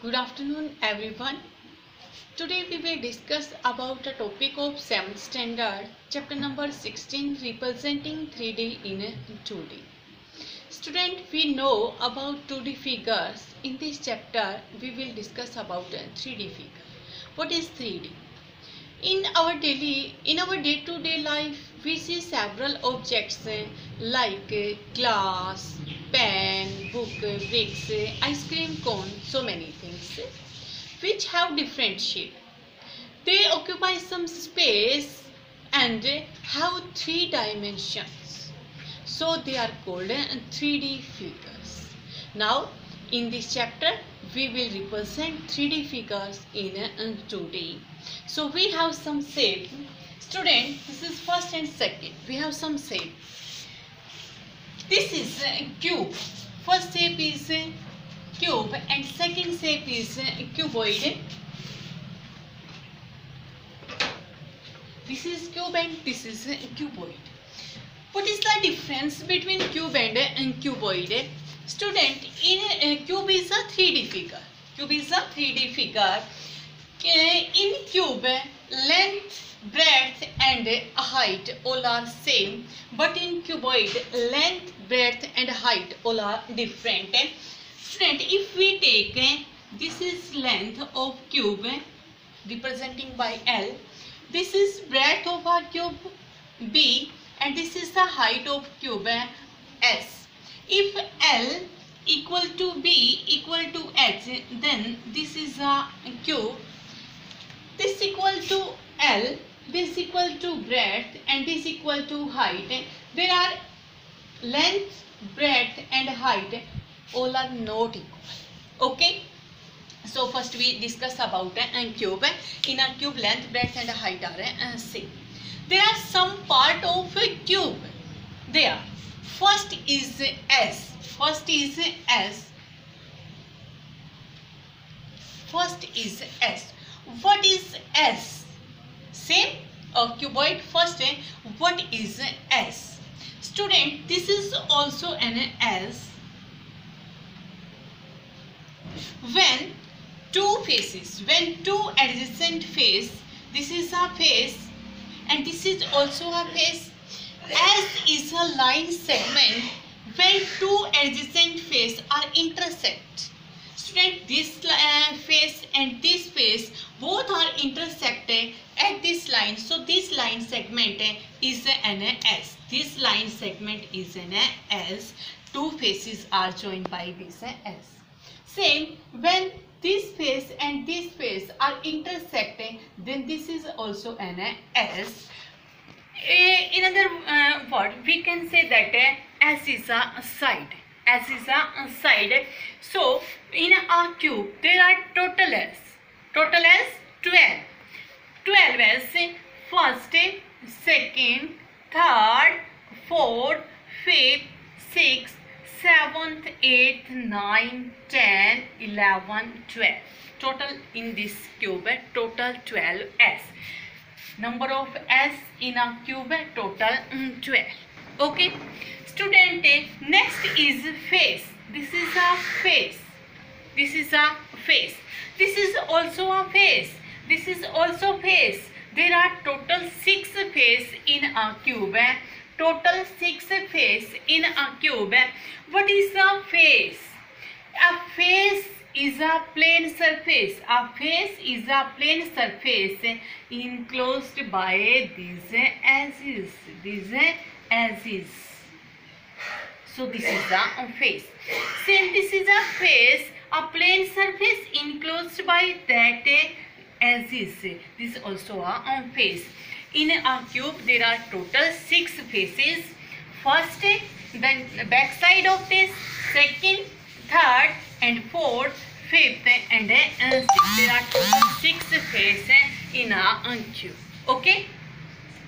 Good afternoon everyone. Today we will discuss about the topic of 7th standard chapter number 16 representing 3D in 2D. Student, we know about 2D figures. In this chapter we will discuss about 3D figure. What is 3D? In our day-to-day life, we see several objects like glass, pen, book, bricks, ice cream cone, so many things, which have different shape. They occupy some space and have 3 dimensions. So they are called 3D figures. Now in this chapter we will represent 3D figures in 2D. So we have some shape. Student, this is first and second. We have some shape. This is a cube. First shape is a cube and second shape is a cuboid. This is cube and this is a cuboid. What is the difference between cube and cuboid? Student, in a cube is a 3D figure. Cube is a 3D figure. In cube, length, breadth and height all are same, but in cuboid, length, breadth and height all are different. Student, if we take this is length of cube representing by L, this is breadth of our cube B, and this is the height of cube S. If L equal to B equal to H, then this is a cube. This equal to L, this equal to breadth and this equal to height. There are length, breadth and height all are not equal. Okay. So first we discuss about a cube. In a cube, length, breadth and height are same. There are some part of a cube. There. First is S. First is S. First is S. What is S? Same cuboid. First, what is S? Student, this is also an S. When two faces, when two adjacent face, this is a face and this is also a face. S is a line segment where two adjacent faces are intersect. Student, this face and this face both are intersected at this line. So this line segment is an S. This line segment is an S. Two faces are joined by this S. Same, when this face and this face are intersecting, then this is also an S. In other word, we can say that S is a side. S is a side. So in a cube there are total S. Total S 12. 12 S. First, second, third, fourth, fifth, sixth, 7th, 8th, 9th, 10th, 11th, 12th. Total in this cube, total 12 S. Number of S in a cube, total 12. Okay. Student, next is face. This is a face. This is a face. This is also a face. This is also face. There are total 6 faces in a cube. Total 6 faces in a cube. What is a face? A face is a plane surface. A face is a plane surface enclosed by these edges. These edges. So this is a face. Same, this is a face, a plane surface enclosed by that edges. This is also a face. In a cube, there are total 6 faces. First, then the back side of this, second, third, and fourth, fifth, and sixth. There are total 6 faces in a cube. Okay.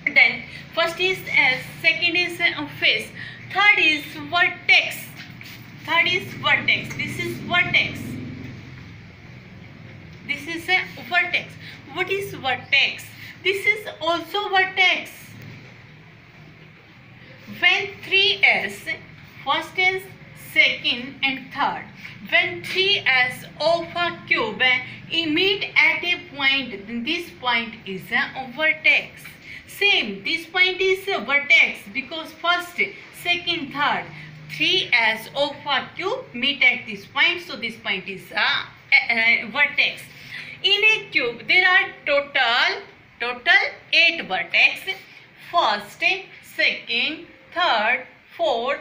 Then first is S, second is face, third is vertex. Third is vertex. This is vertex. This is a vertex. What is vertex? This is also vertex. When 3S, first is second and third. When 3 edges of a cube meet at a point, then this point is a vertex. Same, this point is a vertex because first, second, third, 3 edges of a cube meet at this point, so this point is a vertex. In a cube, there are total 8 vertex. First, second, third, fourth,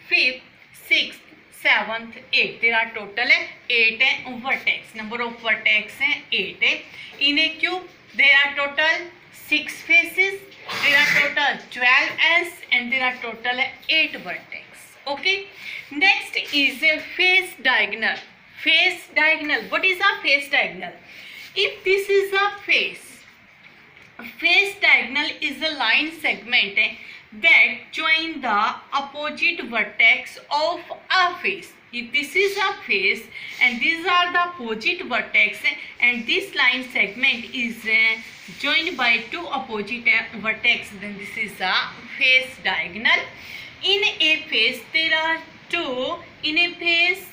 fifth, sixth, seventh, eighth. There are total 8 vertex. Number of vertex 8. In a cube, there are total 6 faces. There are total 12 edges and there are total 8 vertex. Okay. Next is a face diagonal. Face diagonal. What is a face diagonal? If this is a face diagonal is a line segment that join the opposite vertex of a face. If this is a face and these are the opposite vertex and this line segment is joined by two opposite vertex, then this is a face diagonal. In a face there are two. In a face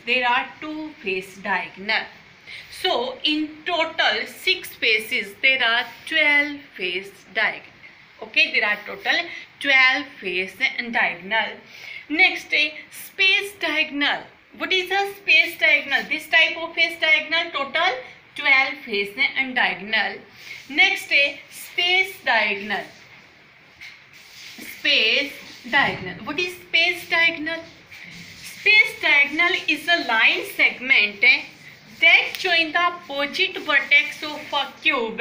there are two face diagonal. So in total 6 faces there are 12 face diagonal. Okay, there are total 12 face diagonal. Next, space diagonal. What is a space diagonal? This type of face diagonal, total 12 face diagonal. Next, space diagonal. Space diagonal. What is space diagonal? Space diagonal is a line segment that join the opposite vertex of a cube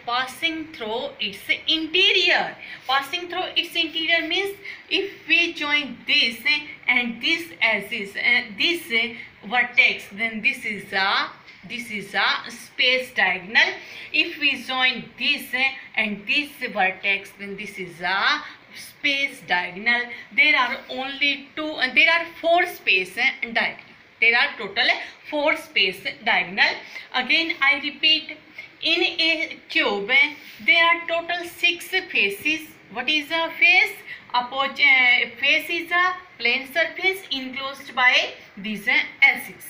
passing through its interior. Passing through its interior means if we join this and this as is this vertex, then this is a space diagonal. If we join this and this vertex, then this is a space diagonal. There are only two. There are 4 space diagonal. There are total 4 space diagonal. Again, I repeat. In a cube, there are total 6 faces. What is a face? Face is a plane surface enclosed by these edges.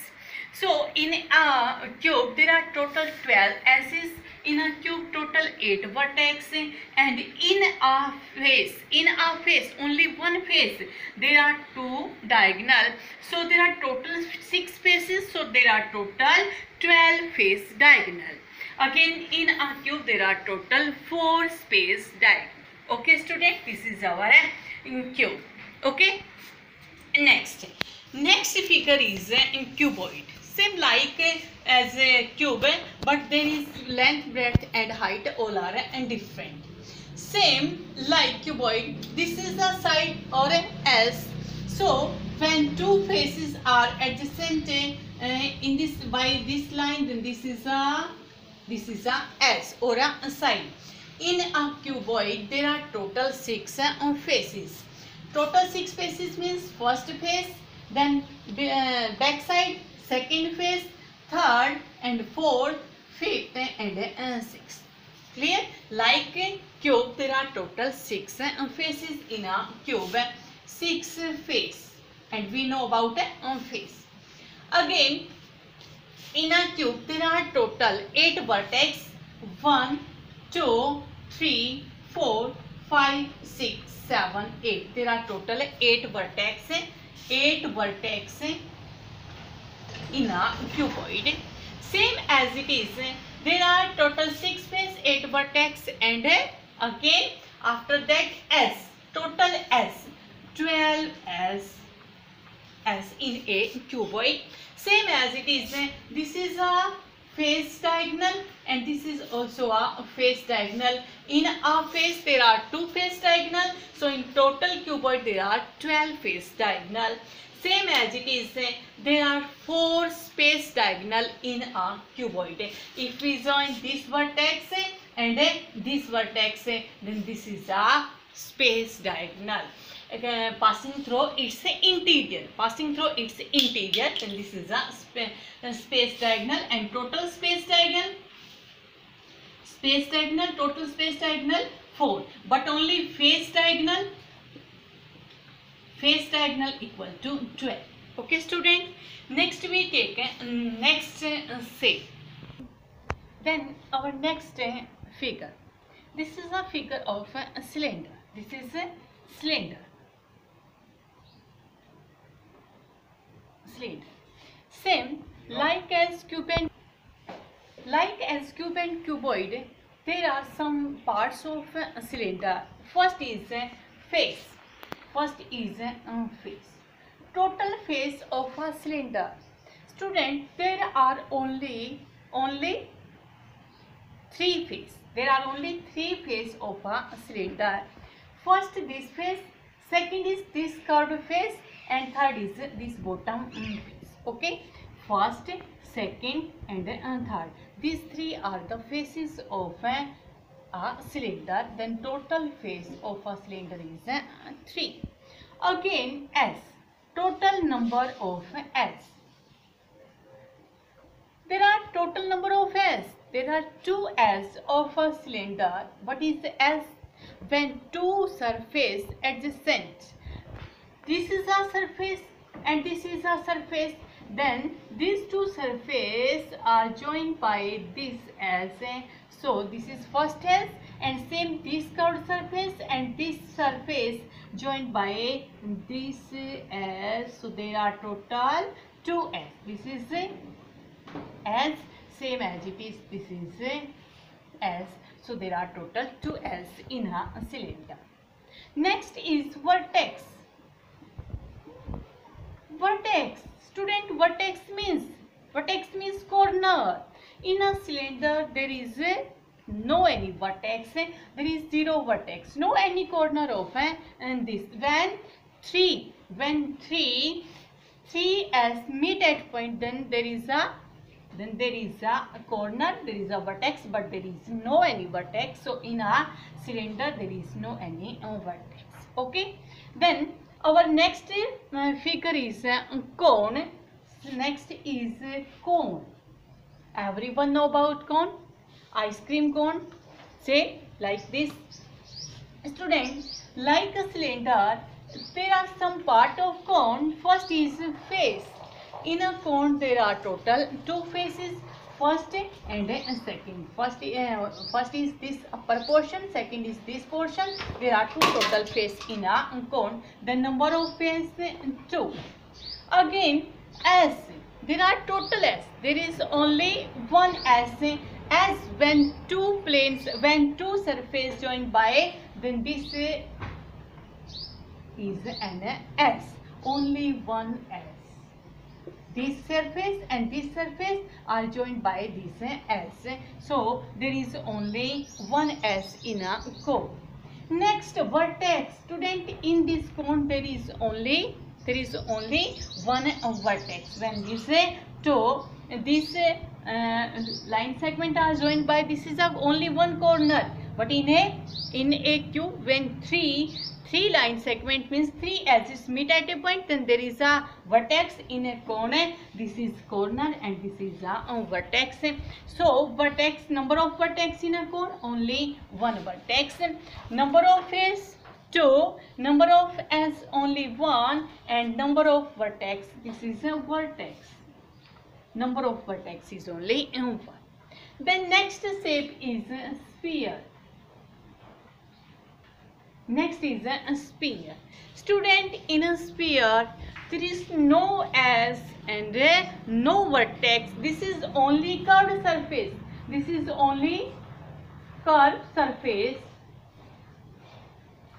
So in a cube, there are total 12 edges. In a cube, total 8 vertex. And in a face, only one face, there are 2 diagonal. So there are total 6 faces. So there are total 12 face diagonal. Again, in a cube, there are total 4 space diagonal. Okay, student, this is our cube. Okay. Next figure is in cuboid. Same like as a cube, but there is length, breadth, and height all are different. Same like cuboid. This is a side or an S. So when two faces are adjacent in this by this line, then this is a S or a side. In a cuboid, there are total 6 faces. Total 6 faces means first face, then back side, second face, third and fourth, fifth and sixth. Clear? Like a cube, there are total 6 faces in a cube. 6 face, and we know about a face. Again, in a cube, there are total 8 vertex. 1, 2, 3, 4, 5, 6, 7, 8. There are total 8 vertex. 8 vertex in a cuboid. Same as it is, there are total 6 face, 8 vertex, and again after that S. Total S. 12 S in a cuboid. Same as it is, this is a face diagonal and this is also a face diagonal. In a face there are 2 face diagonal. So in total cuboid there are 12 face diagonal. Same as it is, there are 4 space diagonal in a cuboid. If we join this vertex and this vertex, then this is a space diagonal. Passing through its interior. Passing through its interior, then this is a space diagonal. And total space diagonal, total space diagonal 4. But only face diagonal face diagonal equal to 12. Okay student, next we take next shape. Then our next figure. This is a figure of a cylinder. This is a cylinder. Same like as cube and cuboid, there are some parts of a cylinder. First is face. Total face of a cylinder. Student, there are only three face. There are only three face of a cylinder. First this face, second is this curved face, and third is this bottom face. Okay, first, second, and third. These three are the faces of a cylinder. Then total face of a cylinder is 3. Again, S. Total number of S. There are total number of S. There are 2 S of a cylinder. What is S? When two surface adjacent. This is a surface and this is a surface. Then these two surfaces are joined by this S. So this is first S, and same this curved surface and this surface joined by this S. So there are total 2 S. This is S, same as it is. This is S. So there are total 2 S in a cylinder. Next is vertex. Vertex. Student, vertex means corner. In a cylinder there is no any vertex. There is 0 vertex. No any corner of and this. When three as meet at point, then there is a corner, there is a vertex, but there is no any vertex. So in a cylinder there is no any vertex. Okay. Then our next figure is cone. Next is cone. Everyone know about cone? Ice cream cone. Say like this. Student, like a cylinder, there are some part of cone. First is face. In a cone there are total 2 faces, first and second. First is this upper portion, second is this portion. There are 2 total face in a cone. The number of face 2. Again, S. There are total S. There is only one S. As when two surface joined by, then this is an S. Only one S. This surface and this surface are joined by this S. So there is only one S in a cone. Next, vertex. Student, in this cone there is only one vertex. When this line segment are joined by, this is only one corner. But in a cube, when three line segment means 3 edges meet at a point, then there is a vertex. In a corner, this is corner and this is a vertex. So vertex, number of vertex in a cone, only one vertex. Number of face 2, number of S only 1, and number of vertex, this is a vertex. Number of vertex is only 1. Then next shape is a sphere. Next is a sphere. Student, in a sphere there is no S and no vertex. This is only curved surface. This is only curved surface,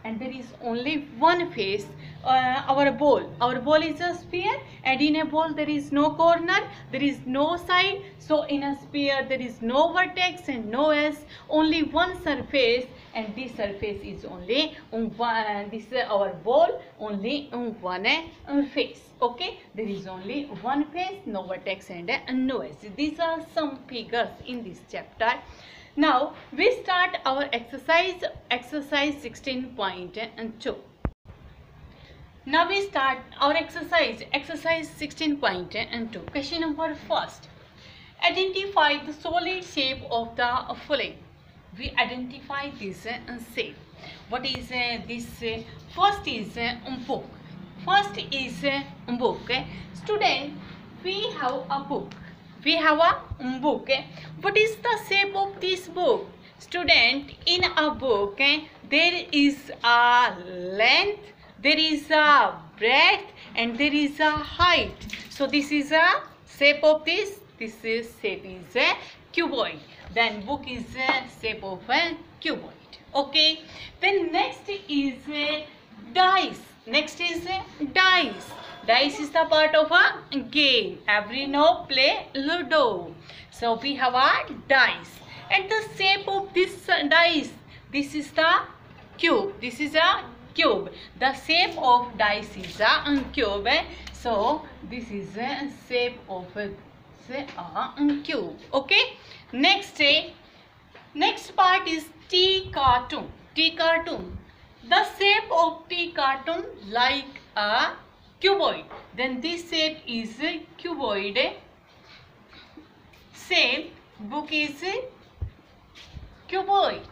and there is only one face. Our ball is a sphere, and in a ball there is no corner, there is no side. So in a sphere there is no vertex and no S, only one surface, and this surface is only one. This is our ball, only one face. Okay, there is only one face, no vertex and no S. These are some figures in this chapter. Now we start our exercise 16.2. Now we start our exercise 16.2. Question number first. Identify the solid shape of the following. We identify this shape. What is this? First is book. First is a book. Student, we have a book. We have a book. What is the shape of this book? Student, in a book, there is a length, there is a breadth, and there is a height. So this is a shape of this. This is shape is a cuboid. Then book is a shape of a cuboid. Okay. Then next is a dice. Next is a dice. Dice is the part of a game. Every now play Ludo. So we have a dice. And the shape of this dice, this is the cube. This is a cube. The shape of dice is a cube. So this is a shape of a cube. Okay. Next part is T cartoon. T cartoon. The shape of T cartoon like a cuboid. Then this shape is a cuboid. Same book is a cuboid.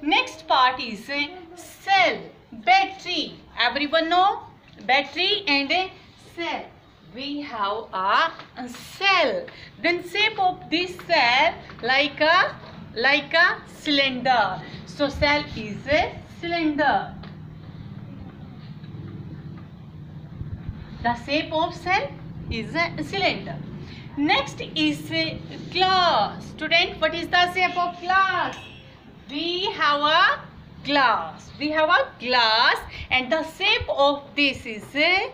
Next part is a cell. Battery. Everyone know battery and a cell. We have a cell. Then shape of this cell like a cylinder. So cell is a cylinder. The shape of cell is a cylinder. Next is a glass. Student, what is the shape of glass? We have a glass. We have a glass, and the shape of this is a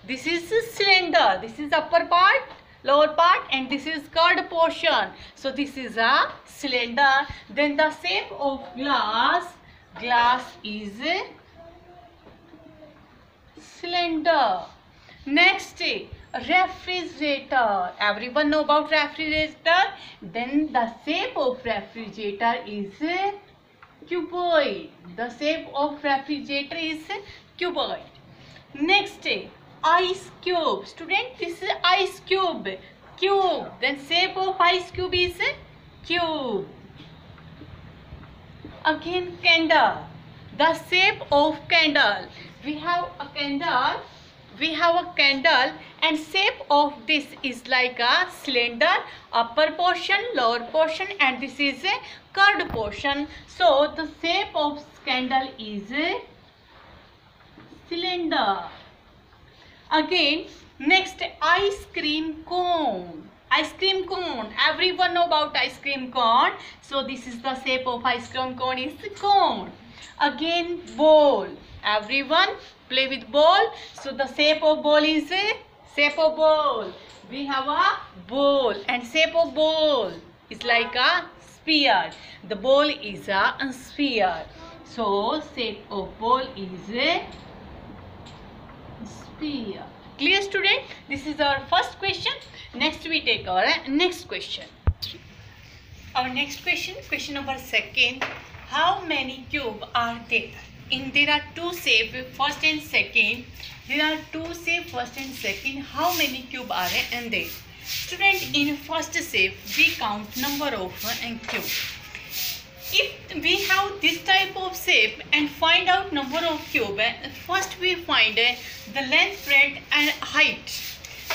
cylinder. This is upper part, lower part, and this is curved portion. So this is a cylinder. Then the shape of glass is a cylinder. Next, refrigerator. Everyone know about refrigerator. Then the shape of refrigerator is a cuboid. The shape of refrigerator is a cuboid. Next, ice cube. Student, this is ice cube. Cube. Then shape of ice cube is a cube. Again, candle. The shape of candle. We have a candle. And shape of this is like a cylinder, upper portion, lower portion, and this is a curved portion. So the shape of candle is a cylinder. Again, next, ice cream cone. Ice cream cone. Everyone know about ice cream cone. So this is the shape of ice cream cone is cone. Again, bowl. Everyone play with ball. So the shape of ball is a shape of ball. We have a bowl, and shape of bowl is like a sphere. The bowl is a sphere. So shape of ball is a sphere. Clear, student? This is our first question. Next we take our next question. Our next question, question number second. How many cubes are there? There are two shapes, first and second. There are two shapes, first and second. How many cubes are there? Student, in first shape, we count number of cubes. If we have this type of shape and find out number of cubes, first we find the length, breadth and height.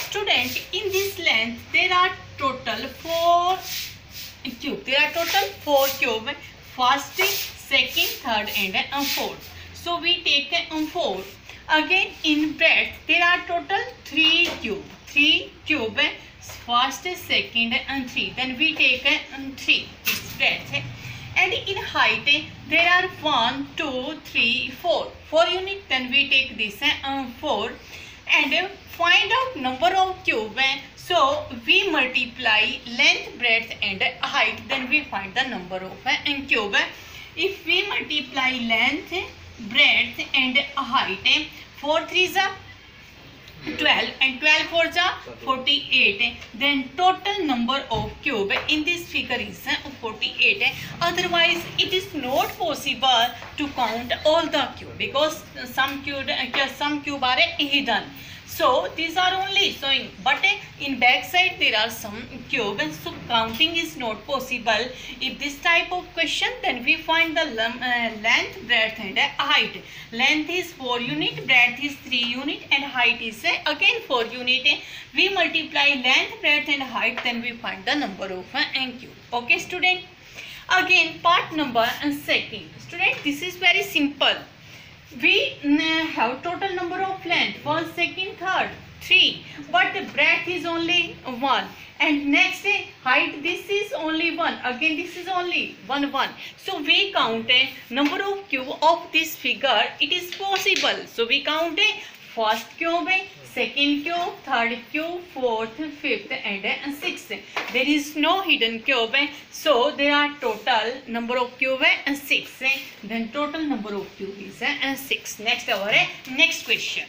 Student, in this length, there are total 4 cubes. There are total 4 cubes. First, second, third and fourth. So we take 4. Again, in breadth, there are total 3 cubes. 3 cubes. First, second and 3. Then we take 3. This breadth. And in height, there are 1, 2, 3, 4. 4 units. Then we take this 4. And find out number of cubes. So we multiply length, breadth and height. Then we find the number of cube. If we multiply length, breadth and height, 4 3s are 12 and 12 4s are 48. Then total number of cube in this figure is 48. Otherwise, it is not possible to count all the cube because some cube are hidden. So these are only showing, but in back side there are some cube, and so counting is not possible. If this type of question, then we find the length, breadth and height. Length is 4 unit, breadth is 3 unit and height is again 4 unit. We multiply length, breadth and height, then we find the number of cube. Okay student. Again part number second. Student, this is very simple. We have total number of length, first, second, third, 3, but the breadth is only 1, and next height, this is only 1, again this is only 1. So we count a number of cube of this figure. It is possible. So we count a first cube, second cube, third cube, fourth, fifth and sixth. There is no hidden cube. So there are total number of cube 6. Then total number of cube is 6. Next our next question.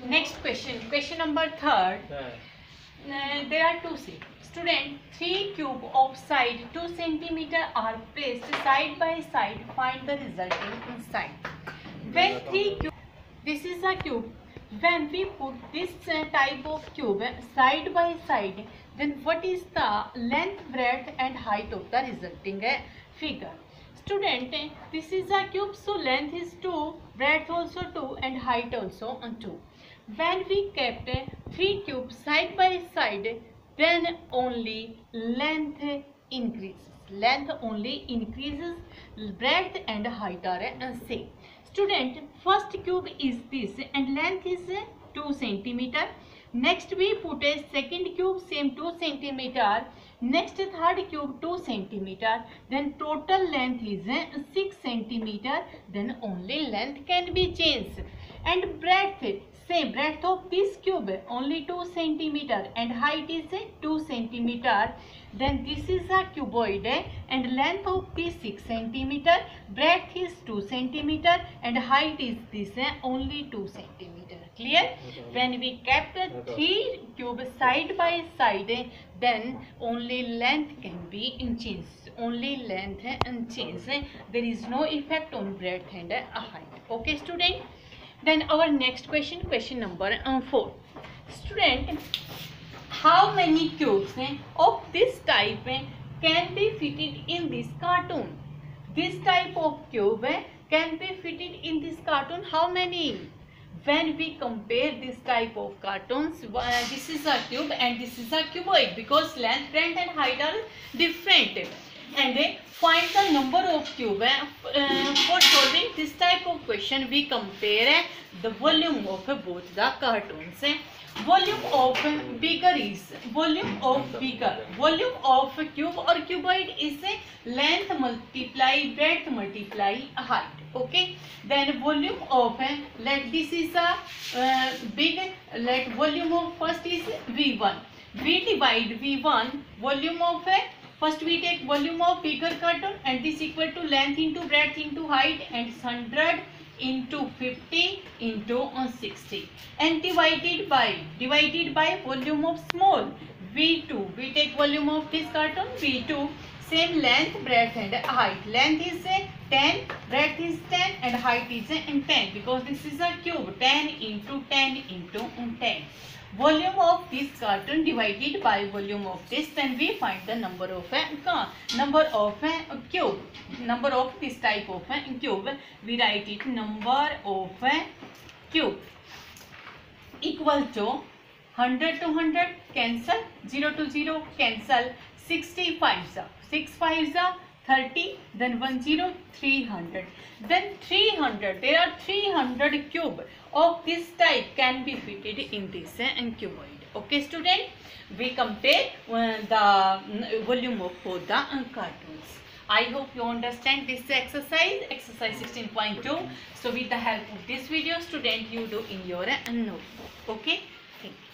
Next question. Question number third. There are two sets. Student, 3 cube of side 2 cm are placed side by side. Find the resulting side. When 3 cube, this is a cube. When we put this type of cube side by side, then what is the length, breadth and height of the resulting figure? Student, this is a cube, so length is 2, breadth also 2 and height also 2. When we kept 3 cubes side by side, then only length increases. Length only increases, breadth and height are same. Student, first cube is this and length is 2 cm. Next we put a second cube, same 2 cm. Next third cube 2 cm. Then total length is 6 cm. Then only length can be changed. And breadth, same breadth of this cube only 2 cm and height is 2 cm. Then this is a cuboid and length of this 6 cm, breadth is 2 cm and height is this only 2 cm. Clear? When we kept 3 cubes side by side, then only length can be changed. Only length and change. There is no effect on breadth and height. Okay student? Then our next question, question number 4. Student, how many cubes of this type can be fitted in this cartoon? This type of cube can be fitted in this cartoon. How many? When we compare this type of cartoons, this is a cube and this is a cuboid, because length, breadth and height are different. And find the number of cube. For solving this type of question, we compare the volume of both the cartoons. Volume of bigger is volume of bigger. Volume of cube or cuboid is length multiply breadth multiply height. Okay. Then volume of let this is a big. Let volume of first is V1. We divide V1 volume of first we take volume of bigger cartoon and this equal to length into breadth into height and 100 into 50 into 60 and divided by volume of small V2. We take volume of this cartoon V2, same length, breadth and height. Length is 10, breadth is 10 and height is 10, because this is a cube. 10 into 10 into 10. Volume of this cartoon divided by volume of this, then we find the number of cube. Number of this type of cube. We write it number of cube equal to 100 to 100 cancel, 0 to 0 cancel, 65 6 5 30, then 1 0 300. Then 300, there are 300 cube of this type can be fitted in this cuboid. Okay student, we compare the volume of both the cartoons. I hope you understand this exercise 16.2. So with the help of this video, student, you do in your notebook. Okay, thank you.